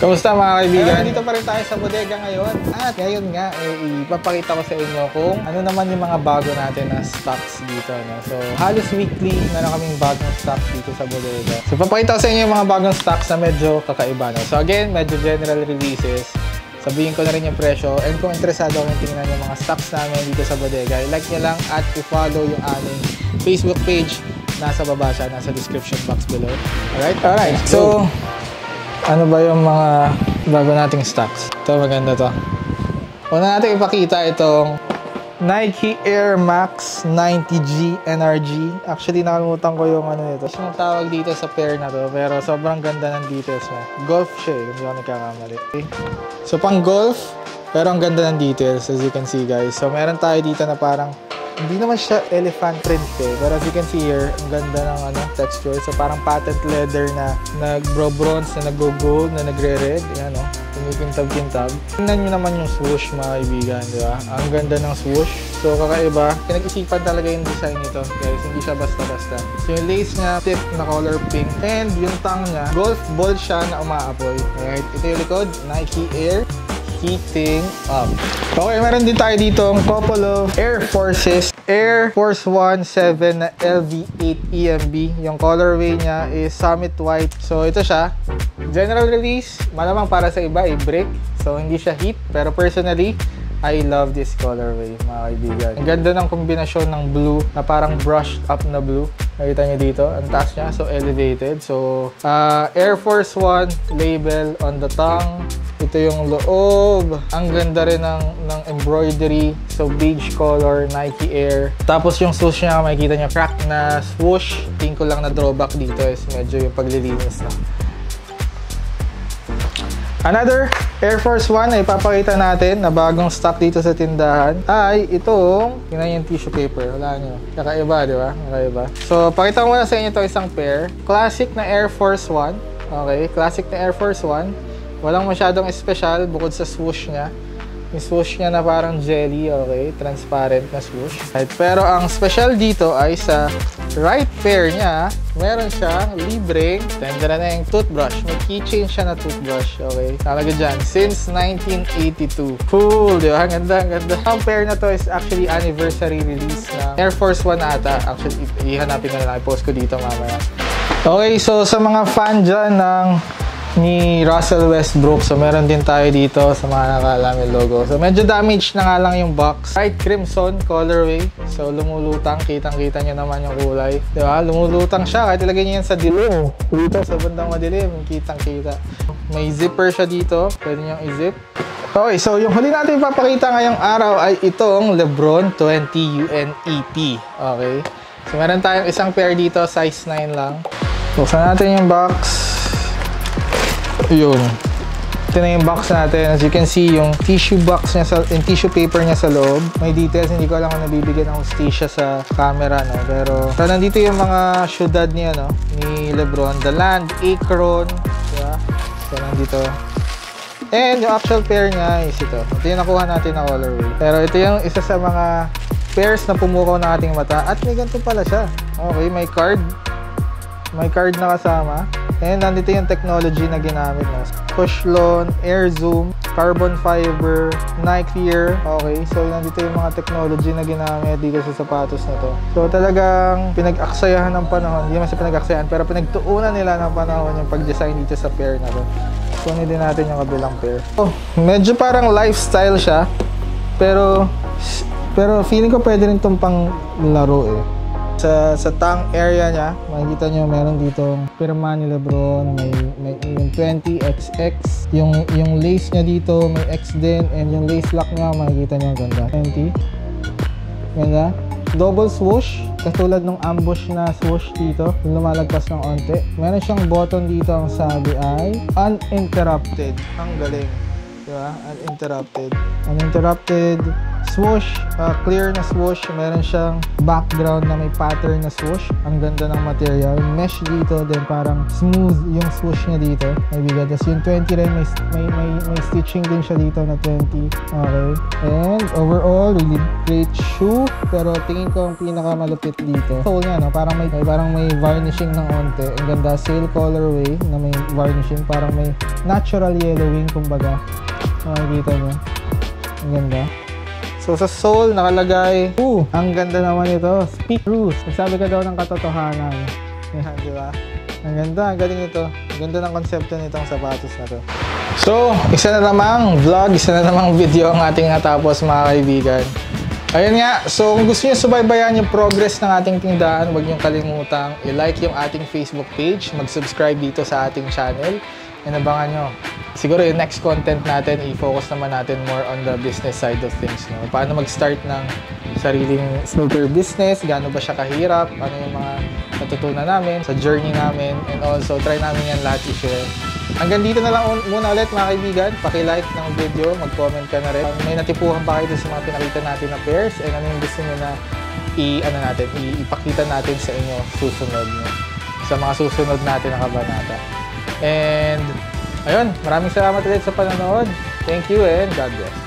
Kamusta mga kaibigan? Dito pa rin tayo sa bodega ngayon. At ngayon nga, ipapakita ko sa inyo kung ano naman yung mga bago natin na stocks dito. No? So, halos weekly meron kaming bagong stocks dito sa bodega. So, ipapakita ko sa inyo yung mga bagong stocks na medyo kakaiba. No? So, again, medyo general releases. Sabihin ko na rin yung presyo. And kung interesado kong tingnan yung mga stocks namin dito sa bodega, like nyo lang at i-follow yung aming Facebook page. Nasa baba siya, nasa description box below. Alright. So, ano ba yung mga bago nating stocks? Ito, maganda to. Una natin ipakita itong Nike Air Max 90G NRG. Actually, nakalimutan ko yung ano nito. Yung tawag dito sa pair na to, pero sobrang ganda ng details niya. Golf siya eh, hindi ako nagkakamali. Okay. So, pang golf, pero ang ganda ng details as you can see guys. So, meron tayo dito na parang hindi naman siya elephant print eh. Pero as you can see here, ang ganda ng texture. So parang patent leather na nag-bro-bronze, na nag-gold, na nagre-red. Yan o, kumikintab-kintab. Tingnan nyo naman yung swoosh mga kaibigan, di ba? Ang ganda ng swoosh. So kakaiba. Pinag-isipan talaga yung design nito guys. Hindi siya basta-basta. So yung lace niya, tip na color pink. And yung tongue niya, golf ball siya na umaapoy. Alright, ito yung likod, Nike Air Heating Up. Okay, meron din tayo dito ang couple of Air Forces Air Force 1 7 na LV8 EMB. Yung colorway niya is Summit White. So ito siya, general release, malamang para sa iba i-break. So hindi siya heat, pero personally I love this colorway mga kaibigan. Ang ganda ng kombinasyon ng blue na parang brushed up na blue. Nakita niyo dito, ang taas niya, so elevated. So Air Force 1 label on the tongue. Ito yung loob. Ang ganda rin ng embroidery. So beige color, Nike Air. Tapos yung swoosh niya, makikita niyo crack na swoosh. Tingin ko lang na drawback dito is medyo yung paglilinis na. Another Air Force 1 na ipapakita natin na bagong stock dito sa tindahan ay itong, tingnan yung tissue paper. Wala nyo. Kakaiba, di ba? Kakaiba. So, pakita ko muna sa inyo ito isang pair. Classic na Air Force 1. Okay, classic na Air Force 1. Walang masyadong espesyal bukod sa swoosh niya. Yung swoosh niya na parang jelly, okay? Transparent na swoosh. Right. Pero ang special dito ay sa right pair niya, meron siyang libreng, tendera na yung toothbrush. May keychain siya na toothbrush, okay? Talaga dyan, since 1982. Cool, di ba? Ang ganda, ang ganda. Ang pair na to is actually anniversary release na Air Force 1 ata. Actually, ihanapin ko na lang. I-post ko dito mamaya. Okay, so sa mga fan dyan ni Russell Westbrook. So, meron din tayo dito sa mga nakaalam yung logo. So, medyo damaged na nga lang yung box. Bright crimson colorway. So, lumulutang. Kitang-kita nyo naman yung kulay. Diba? Lumulutang siya. Kahit ilagay nyo yan sa dilim. Dito sa bandang madilim. Kitang-kita. May zipper siya dito. Pwede nyo i-zip. Okay, so yung huli natin ipapakita ngayong araw ay itong LeBron 20 UNEP. Okay. So, meron tayong isang pair dito. Size 9 lang. Buksan natin yung box. Yun. Ito na yung box natin. As you can see, yung tissue box niya, yung tissue paper niya sa loob. May details. Hindi ko alam kung nabibigyan ng hustisya sa camera, no? Pero, so, nandito yung mga syudad niya, no? Ni LeBron. The Land, Akron. Diba? So, nandito. And yung actual pair niya is ito. Ito yung nakuha natin na colorway. Pero ito yung isa sa mga pairs na pumukaw ng ating mata. At may ganito pala siya. Okay, may card. May card na kasama. And nandito yung technology na ginamit. No? Push loan, air zoom, carbon fiber, Nike Air. Okay, so nandito yung mga technology na ginamit dito sa sapatos na to. So talagang pinag-aksayahan ng panahon. Hindi naman sa pinag-aksayahan, pero pinagtuunan nila ng panahon yung pag-design dito sa pair na to. Kunin din natin yung kabilang pair. Oh, medyo parang lifestyle siya. Pero feeling ko pwede rin itong pang laro eh. Sa tongue area niya, makikita nyo meron ditong pirma ni LeBron, may yung 20XX, yung lace niya dito may X din, and yung lace lock niya makikita nyo ganda. 20. Ganda. Double swoosh, katulad ng ambush na swoosh dito, yung lumalagpas ng onte. Meron siyang button dito, ang sabi ay uninterrupted. Ang galing. Diba? Uninterrupted. Uninterrupted. swoosh, clear na swoosh. Meron siyang background na may pattern na swoosh. Ang ganda ng material. Mesh dito, then parang smooth yung swoosh niya dito. Kaibigan. Tapos yung 20 rin, may stitching din siya dito na 20. Okay. And overall, really great shoe. Pero tingin ko ang pinakamalupit dito. Sole niya, no? Parang may varnishing ng onte. Ang ganda. Sail colorway na may varnishing. Parang may natural yellowing, kumbaga. Makikita nyo. Ang ganda. So sa sole nakalagay, ang ganda naman ito. Speak truth. Sabi ka daw ng katotohanan. Yan, di ba? Ang ganda, ang galing ito. Ang ganda ng konsepto nitong sapatos na to. So, isa na namang vlog, isa na namang video ang ating natapos mga kaibigan. Ayun nga, so kung gusto nyo subaybayan yung progress ng ating tindahan, huwag nyo kalimutang i-like yung ating Facebook page, mag-subscribe dito sa ating channel, and abangan nyo. Siguro yung next content natin, i-focus naman natin more on the business side of things. No? Paano mag-start ng sariling sneaker business, gaano ba siya kahirap, ano yung mga natutunan namin sa journey namin, and also try namin yan lahat i-share. Hanggang dito na lang muna ulit mga kaibigan. Paki-like ng video, mag-comment ka na rin. May natipuhan ba kayo sa mga pinakita natin na pairs, and ano yung gusto nyo na ipakita natin sa inyo susunod, no? Sa mga susunod natin na kabanata. And ayun, maraming salamat ulit sa panonood. Thank you and God bless.